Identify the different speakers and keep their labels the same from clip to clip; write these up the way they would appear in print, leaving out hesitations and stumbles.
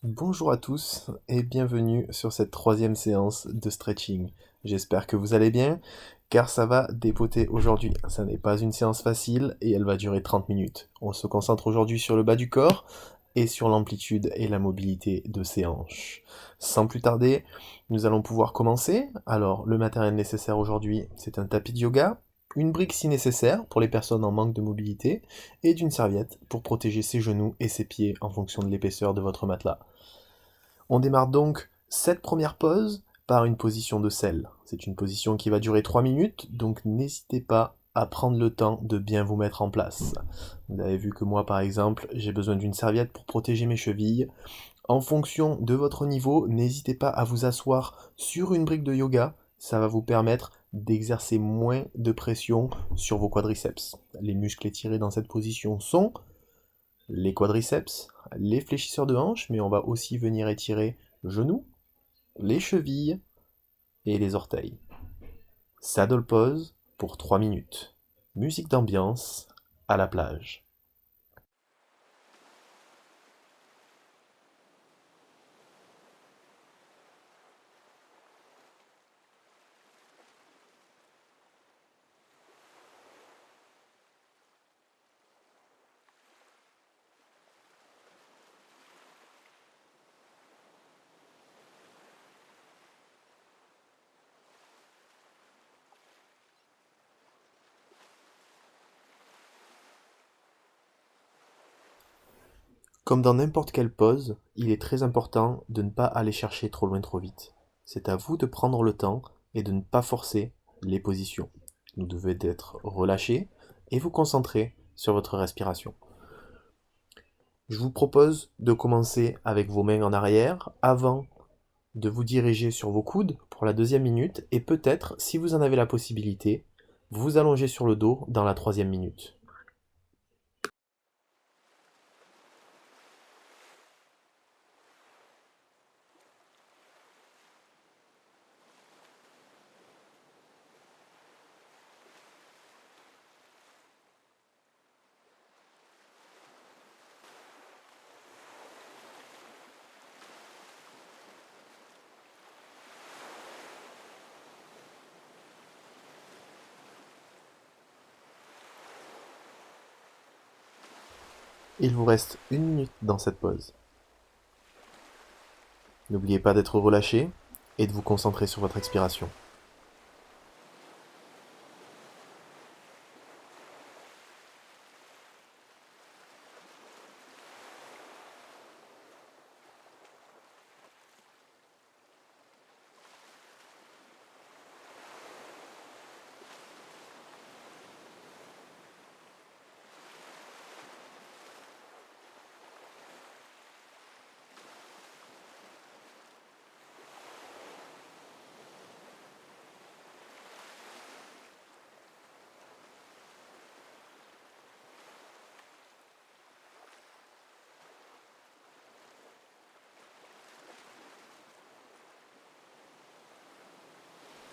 Speaker 1: Bonjour à tous et bienvenue sur cette troisième séance de stretching. J'espère que vous allez bien car ça va dépoter aujourd'hui. Ça n'est pas une séance facile et elle va durer 30 minutes. On se concentre aujourd'hui sur le bas du corps et sur l'amplitude et la mobilité de ses hanches. Sans plus tarder, nous allons pouvoir commencer. Alors, le matériel nécessaire aujourd'hui, c'est un tapis de yoga, une brique si nécessaire pour les personnes en manque de mobilité et d'une serviette pour protéger ses genoux et ses pieds en fonction de l'épaisseur de votre matelas. On démarre donc cette première pause par une position de selle. C'est une position qui va durer 3 minutes, donc n'hésitez pas à prendre le temps de bien vous mettre en place. Vous avez vu que moi, par exemple, j'ai besoin d'une serviette pour protéger mes chevilles. En fonction de votre niveau, n'hésitez pas à vous asseoir sur une brique de yoga. Ça va vous permettre d'exercer moins de pression sur vos quadriceps. Les muscles étirés dans cette position sont les quadriceps, les fléchisseurs de hanches, mais on va aussi venir étirer le genou, les chevilles et les orteils. Saddle pose pour 3 minutes. Musique d'ambiance à la plage. Comme dans n'importe quelle pause, il est très important de ne pas aller chercher trop loin trop vite. C'est à vous de prendre le temps et de ne pas forcer les positions. Vous devez être relâché et vous concentrer sur votre respiration. Je vous propose de commencer avec vos mains en arrière avant de vous diriger sur vos coudes pour la deuxième minute et peut-être, si vous en avez la possibilité, vous allonger sur le dos dans la troisième minute. Il vous reste une minute dans cette pause. N'oubliez pas d'être relâché et de vous concentrer sur votre expiration.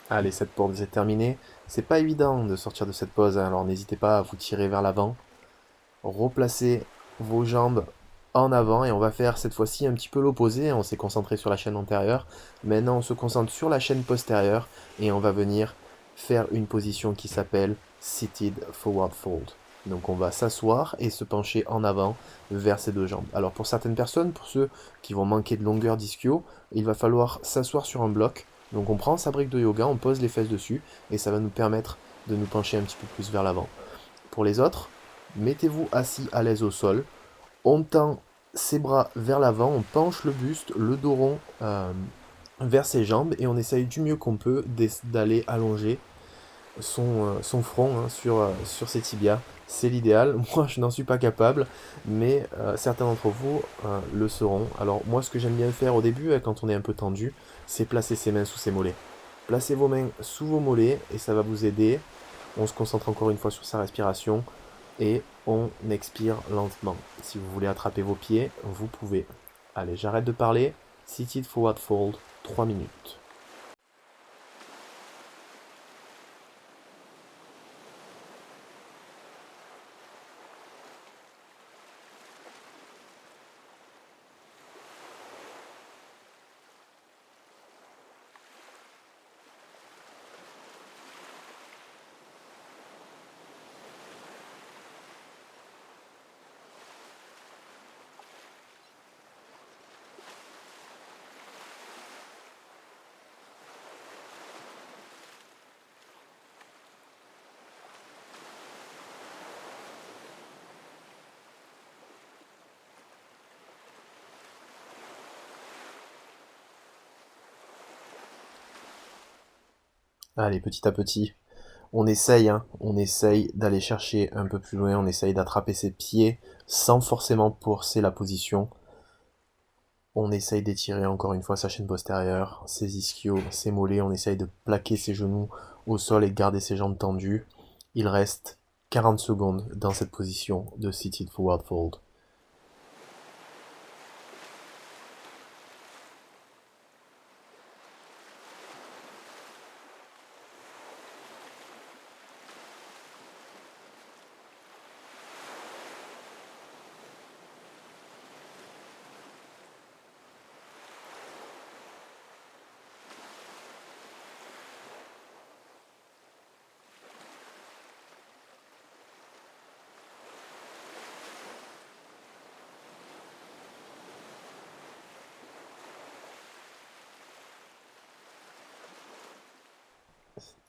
Speaker 1: Allez, cette pause est terminée. C'est pas évident de sortir de cette pause, hein, alors n'hésitez pas à vous tirer vers l'avant. Replacez vos jambes en avant et on va faire cette fois-ci un petit peu l'opposé. On s'est concentré sur la chaîne antérieure. Maintenant, on se concentre sur la chaîne postérieure et on va venir faire une position qui s'appelle Seated Forward Fold. Donc on va s'asseoir et se pencher en avant vers ces deux jambes. Alors pour certaines personnes, pour ceux qui vont manquer de longueur d'ischio, il va falloir s'asseoir sur un bloc. Donc on prend sa brique de yoga, on pose les fesses dessus et ça va nous permettre de nous pencher un petit peu plus vers l'avant. Pour les autres, mettez-vous assis à l'aise au sol. On tend ses bras vers l'avant, on penche le buste, le dos rond vers ses jambes et on essaye du mieux qu'on peut d'aller allonger son front, hein, sur ses tibias. C'est l'idéal. Moi, je n'en suis pas capable, mais certains d'entre vous le seront. Alors, moi, ce que j'aime bien faire au début, quand on est un peu tendu, c'est placer ses mains sous ses mollets. Placez vos mains sous vos mollets et ça va vous aider. On se concentre encore une fois sur sa respiration et on expire lentement. Si vous voulez attraper vos pieds, vous pouvez. Allez, j'arrête de parler. Seated Forward Fold, 3 minutes. Allez, petit à petit, on essaye d'aller chercher un peu plus loin, on essaye d'attraper ses pieds sans forcément forcer la position. On essaye d'étirer encore une fois sa chaîne postérieure, ses ischios, ses mollets, on essaye de plaquer ses genoux au sol et de garder ses jambes tendues. Il reste 40 secondes dans cette position de Seated Forward Fold.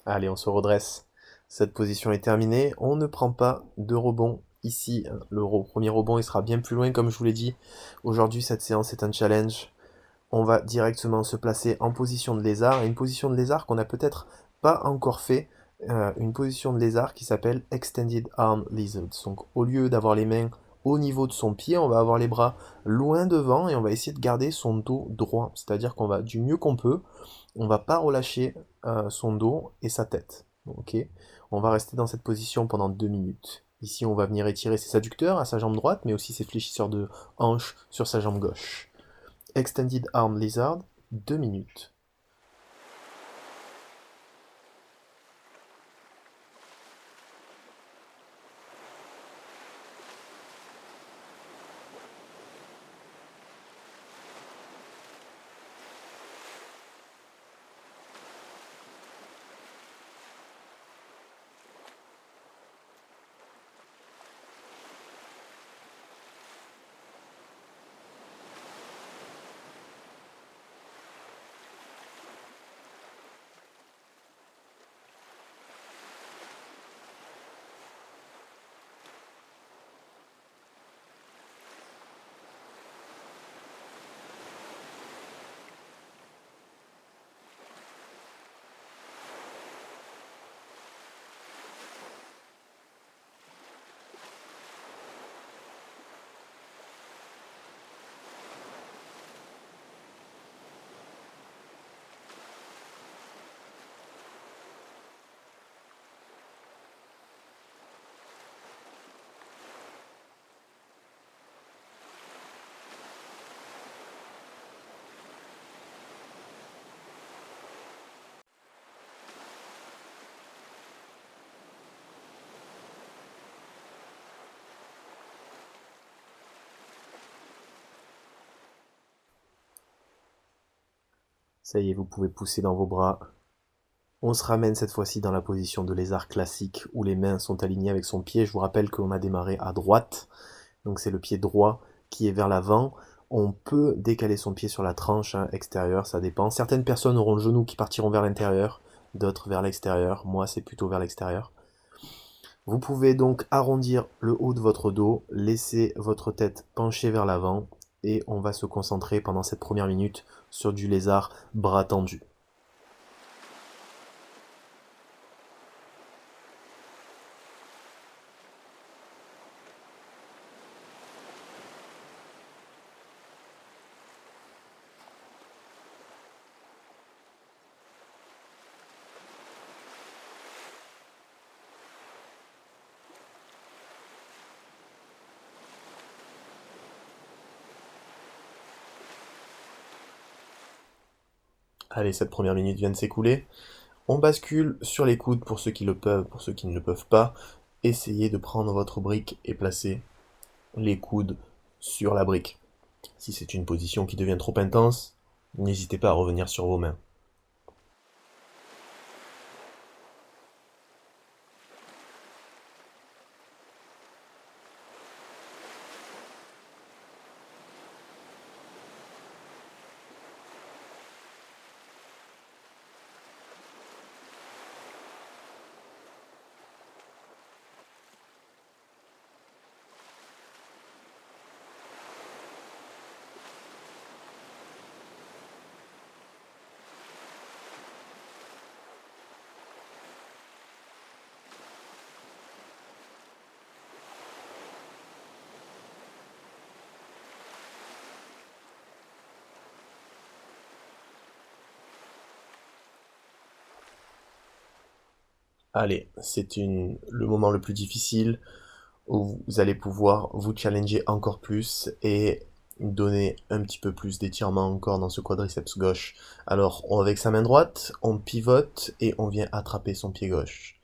Speaker 1: Allez, on se redresse. Cette position est terminée. On ne prend pas de rebond ici. Premier rebond, il sera bien plus loin, comme je vous l'ai dit. Aujourd'hui, cette séance est un challenge. On va directement se placer en position de lézard. Et une position de lézard qu'on n'a peut-être pas encore fait. Une position de lézard qui s'appelle Extended Arm Lizard. Donc, au lieu d'avoir les mains au niveau de son pied, on va avoir les bras loin devant et on va essayer de garder son dos droit. C'est-à-dire qu'on va, du mieux qu'on peut, on va pas relâcher son dos et sa tête. Ok. On va rester dans cette position pendant 2 minutes. Ici, on va venir étirer ses adducteurs à sa jambe droite, mais aussi ses fléchisseurs de hanches sur sa jambe gauche. Extended Arm Lizard, 2 minutes. Ça y est, vous pouvez pousser dans vos bras. On se ramène cette fois-ci dans la position de lézard classique où les mains sont alignées avec son pied. Je vous rappelle qu'on a démarré à droite, donc c'est le pied droit qui est vers l'avant. On peut décaler son pied sur la tranche extérieure, ça dépend. Certaines personnes auront le genou qui partiront vers l'intérieur, d'autres vers l'extérieur. Moi, c'est plutôt vers l'extérieur. Vous pouvez donc arrondir le haut de votre dos, laisser votre tête pencher vers l'avant et on va se concentrer pendant cette première minute sur du lézard bras tendus. Allez, cette première minute vient de s'écouler. On bascule sur les coudes pour ceux qui le peuvent, pour ceux qui ne le peuvent pas. Essayez de prendre votre brique et placer les coudes sur la brique. Si c'est une position qui devient trop intense, n'hésitez pas à revenir sur vos mains. Allez, le moment le plus difficile où vous allez pouvoir vous challenger encore plus et donner un petit peu plus d'étirement encore dans ce quadriceps gauche. Alors, avec sa main droite, on pivote et on vient attraper son pied gauche.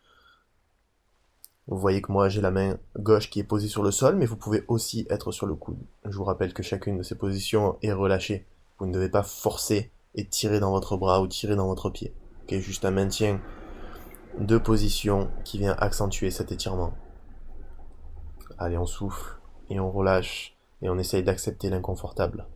Speaker 1: Vous voyez que moi j'ai la main gauche qui est posée sur le sol, mais vous pouvez aussi être sur le coude. Je vous rappelle que chacune de ces positions est relâchée. Vous ne devez pas forcer et tirer dans votre bras ou tirer dans votre pied. Ok, juste un maintien de position qui vient accentuer cet étirement. Allez, on souffle et on relâche et on essaye d'accepter l'inconfortable.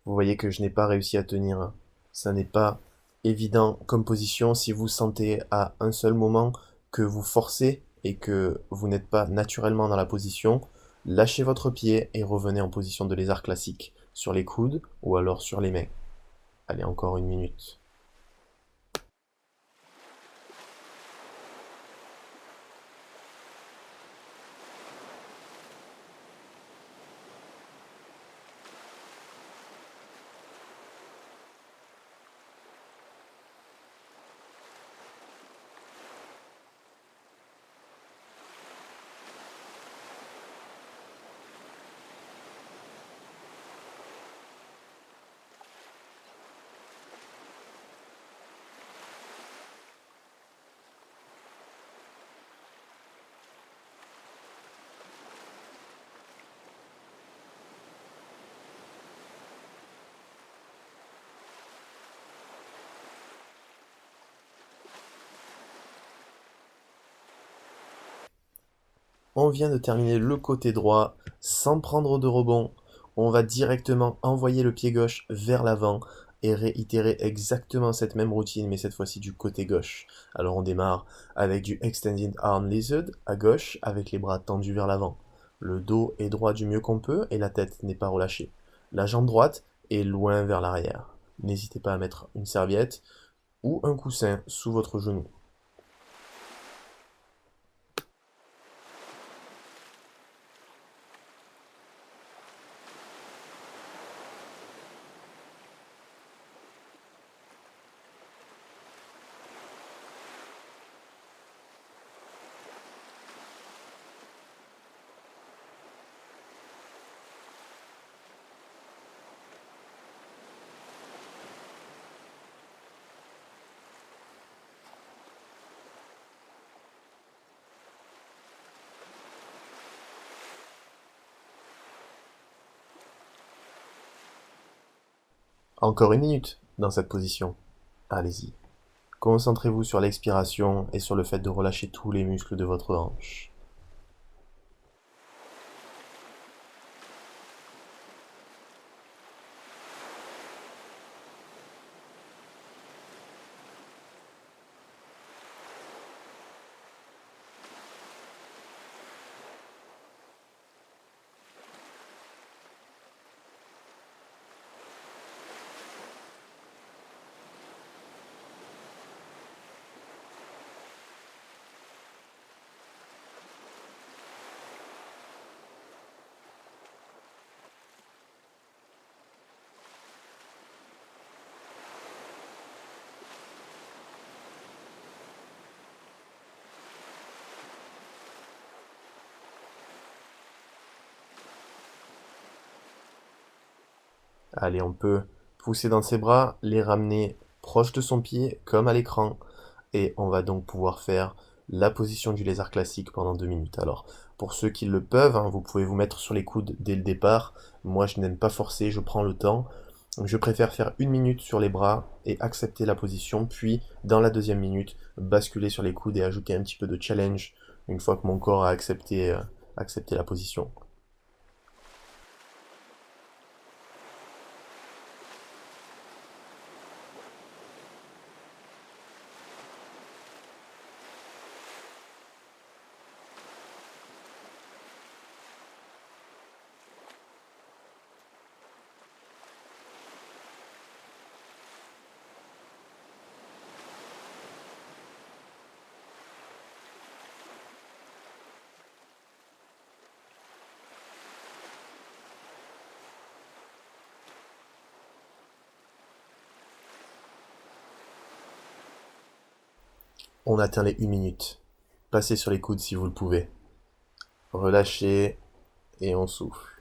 Speaker 1: Vous voyez que je n'ai pas réussi à tenir. Ça n'est pas évident comme position si vous sentez à un seul moment que vous forcez et que vous n'êtes pas naturellement dans la position. Lâchez votre pied et revenez en position de lézard classique, sur les coudes ou alors sur les mains. Allez, encore une minute. On vient de terminer le côté droit sans prendre de rebond. On va directement envoyer le pied gauche vers l'avant et réitérer exactement cette même routine, mais cette fois-ci du côté gauche. Alors on démarre avec du Extended Arm Lizard à gauche avec les bras tendus vers l'avant. Le dos est droit du mieux qu'on peut et la tête n'est pas relâchée. La jambe droite est loin vers l'arrière. N'hésitez pas à mettre une serviette ou un coussin sous votre genou. Encore une minute dans cette position. Allez-y. Concentrez-vous sur l'expiration et sur le fait de relâcher tous les muscles de votre hanche. Allez, on peut pousser dans ses bras, les ramener proche de son pied, comme à l'écran, et on va donc pouvoir faire la position du lézard classique pendant 2 minutes. Alors, pour ceux qui le peuvent, hein, vous pouvez vous mettre sur les coudes dès le départ. Moi, je n'aime pas forcer, je prends le temps. Je préfère faire 1 minute sur les bras et accepter la position, puis dans la deuxième minute, basculer sur les coudes et ajouter un petit peu de challenge une fois que mon corps a accepté la position. On atteint les 1 minute. Passez sur les coudes si vous le pouvez. Relâchez et on souffle.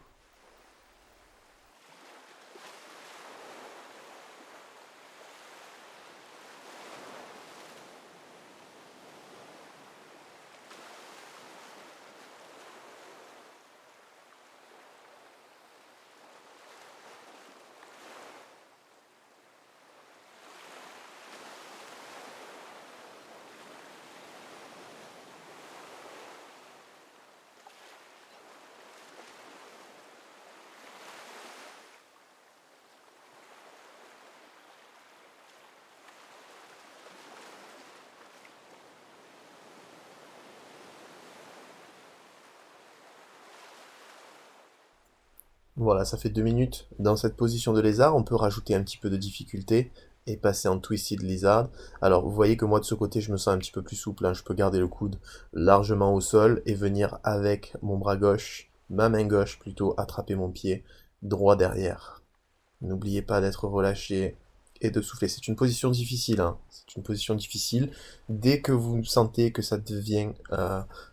Speaker 1: Voilà, ça fait 2 minutes. Dans cette position de lézard, on peut rajouter un petit peu de difficulté et passer en Twisted Lizard. Alors, vous voyez que moi, de ce côté, je me sens un petit peu plus souple, hein. Je peux garder le coude largement au sol et venir avec mon bras gauche, ma main gauche plutôt, attraper mon pied droit derrière. N'oubliez pas d'être relâché et de souffler. C'est une position difficile, hein. C'est une position difficile. Dès que vous sentez que ça devient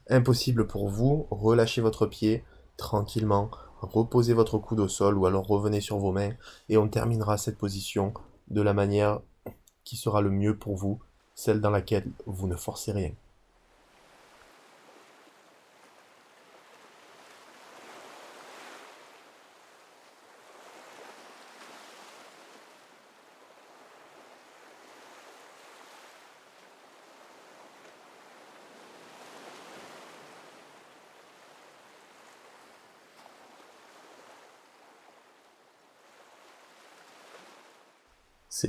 Speaker 1: impossible pour vous, relâchez votre pied tranquillement, reposez votre coude au sol ou alors revenez sur vos mains et on terminera cette position de la manière qui sera le mieux pour vous, celle dans laquelle vous ne forcez rien. C'est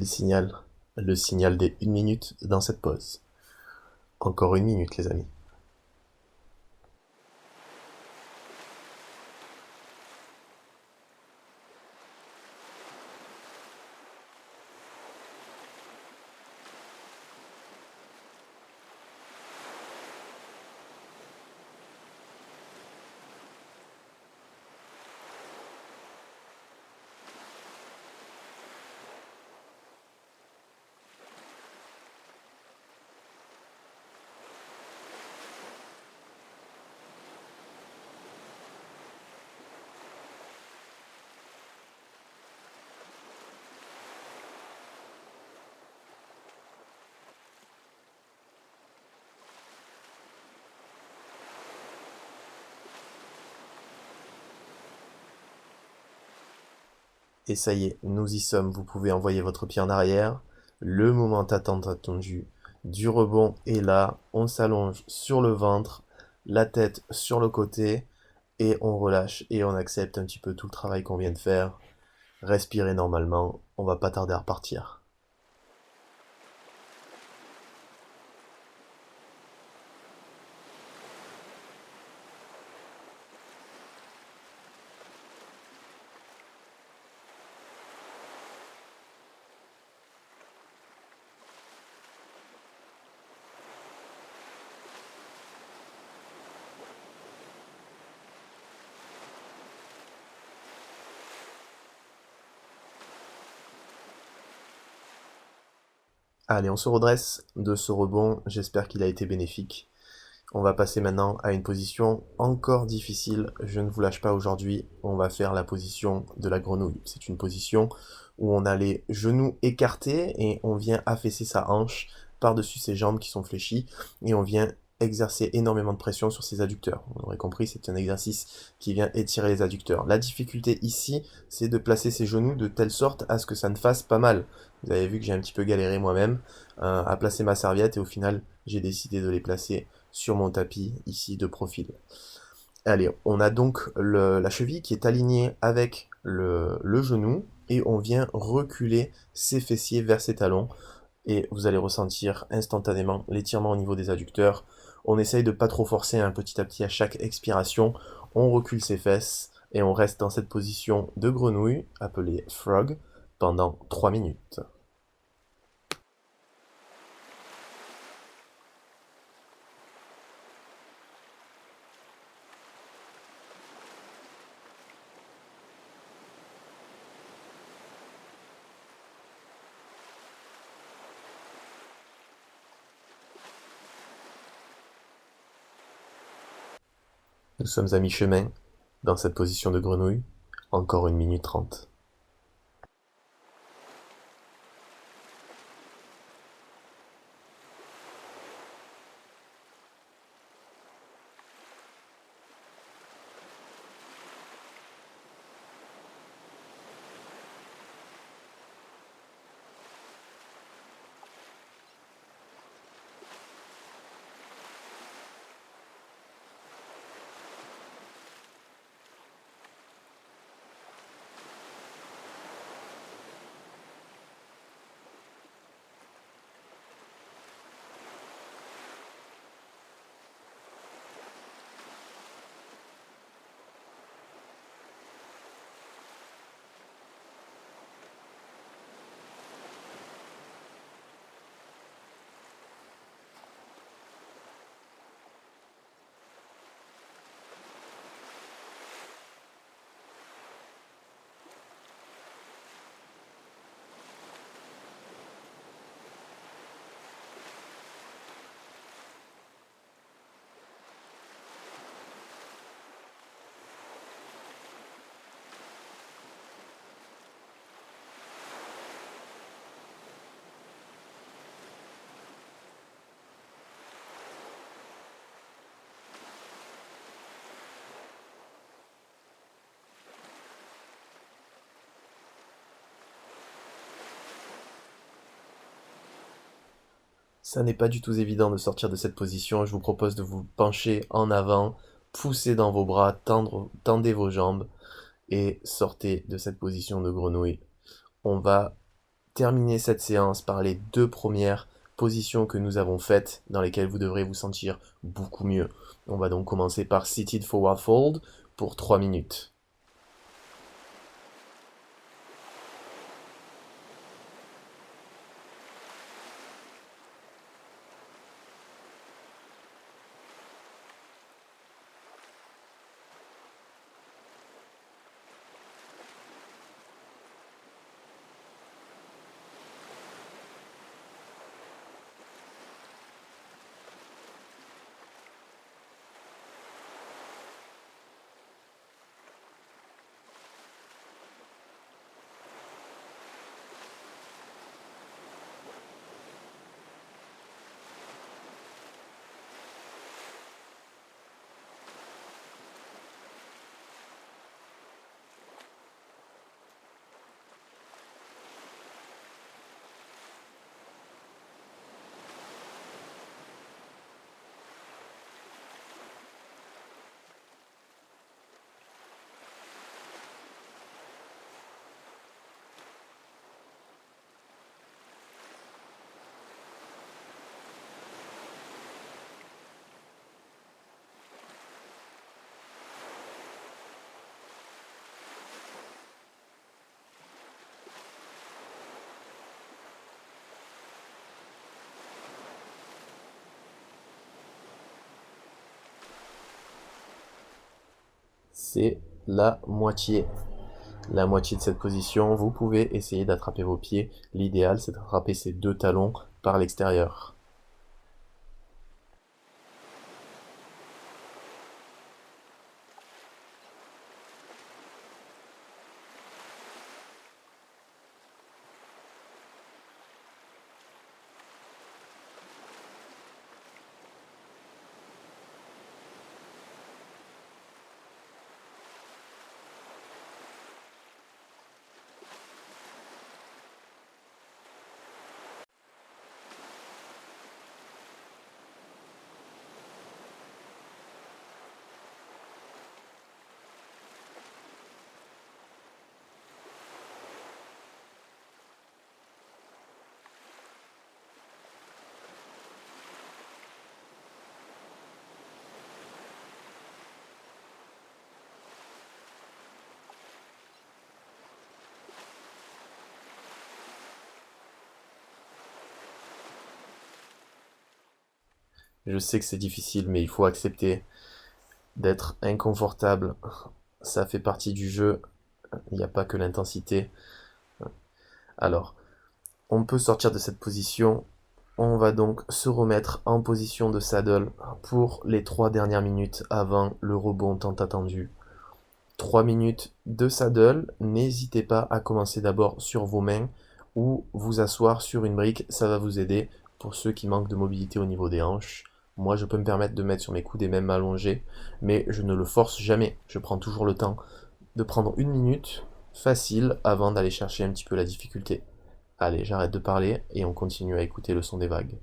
Speaker 1: le signal des 1 minute dans cette pause. Encore 1 minute, les amis. Et ça y est, nous y sommes, vous pouvez envoyer votre pied en arrière. Le moment attendu du rebond est là. On s'allonge sur le ventre, la tête sur le côté, et on relâche et on accepte un petit peu tout le travail qu'on vient de faire. Respirez normalement, on va pas tarder à repartir. Allez, on se redresse de ce rebond, j'espère qu'il a été bénéfique. On va passer maintenant à une position encore difficile. Je ne vous lâche pas aujourd'hui. On va faire la position de la grenouille. C'est une position où on a les genoux écartés et on vient affaisser sa hanche par-dessus ses jambes qui sont fléchies et on vient exercer énormément de pression sur ses adducteurs. Vous aurez compris, c'est un exercice qui vient étirer les adducteurs. La difficulté ici, c'est de placer ses genoux de telle sorte à ce que ça ne fasse pas mal. Vous avez vu que j'ai un petit peu galéré moi-même à placer ma serviette et au final, j'ai décidé de les placer sur mon tapis ici de profil. Allez, on a donc la cheville qui est alignée avec le genou et on vient reculer ses fessiers vers ses talons et vous allez ressentir instantanément l'étirement au niveau des adducteurs. On essaye de pas trop forcer, hein, petit à petit à chaque expiration, on recule ses fesses et on reste dans cette position de grenouille appelée frog pendant 3 minutes. Nous sommes à mi-chemin dans cette position de grenouille. Encore 1 minute 30. Ça n'est pas du tout évident de sortir de cette position. Je vous propose de vous pencher en avant, pousser dans vos bras, tendez vos jambes et sortez de cette position de grenouille. On va terminer cette séance par les 2 premières positions que nous avons faites dans lesquelles vous devrez vous sentir beaucoup mieux. On va donc commencer par Seated Forward Fold pour 3 minutes. C'est la moitié. La moitié de cette position, vous pouvez essayer d'attraper vos pieds. L'idéal, c'est d'attraper ces 2 talons par l'extérieur. Je sais que c'est difficile, mais il faut accepter d'être inconfortable. Ça fait partie du jeu. Il n'y a pas que l'intensité. Alors, on peut sortir de cette position On va donc se remettre en position de saddle pour les 3 dernières minutes avant le rebond tant attendu. 3 minutes de saddle, n'hésitez pas à commencer d'abord sur vos mains ou vous asseoir sur une brique, ça va vous aider pour ceux qui manquent de mobilité au niveau des hanches. Moi, je peux me permettre de mettre sur mes coudes et même m'allonger, mais je ne le force jamais. Je prends toujours le temps de prendre une minute facile avant d'aller chercher un petit peu la difficulté. Allez, j'arrête de parler et on continue à écouter le son des vagues.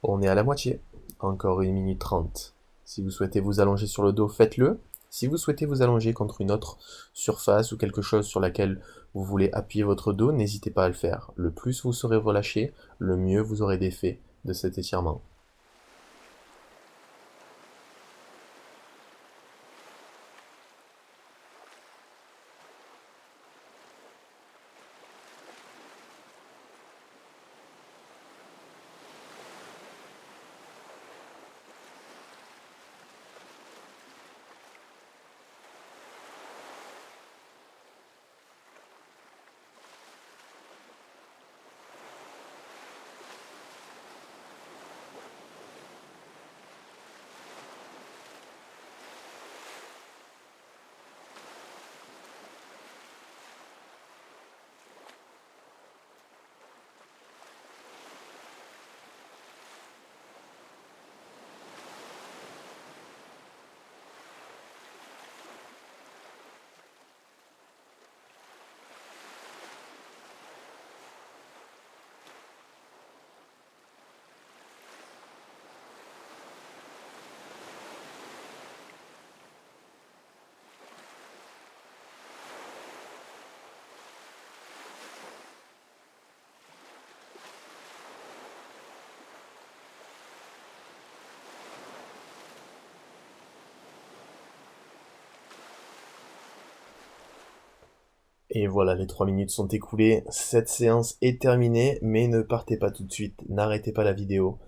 Speaker 1: On est à la moitié. Encore 1 minute 30. Si vous souhaitez vous allonger sur le dos, faites-le. Si vous souhaitez vous allonger contre une autre surface ou quelque chose sur laquelle vous voulez appuyer votre dos, n'hésitez pas à le faire. Le plus vous serez relâché, le mieux vous aurez d'effet de cet étirement. Et voilà, les 3 minutes sont écoulées. Cette séance est terminée, mais ne partez pas tout de suite. N'arrêtez pas la vidéo.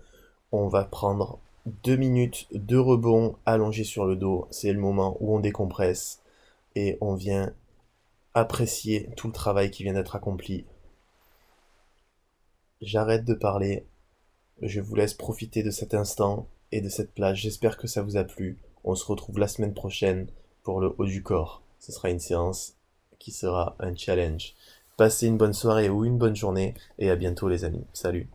Speaker 1: On va prendre 2 minutes de rebond allongé sur le dos. C'est le moment où on décompresse et on vient apprécier tout le travail qui vient d'être accompli. J'arrête de parler. Je vous laisse profiter de cet instant et de cette plage. J'espère que ça vous a plu. On se retrouve la semaine prochaine pour le haut du corps. Ce sera une séance qui sera un challenge. Passez une bonne soirée ou une bonne journée et à bientôt les amis. Salut.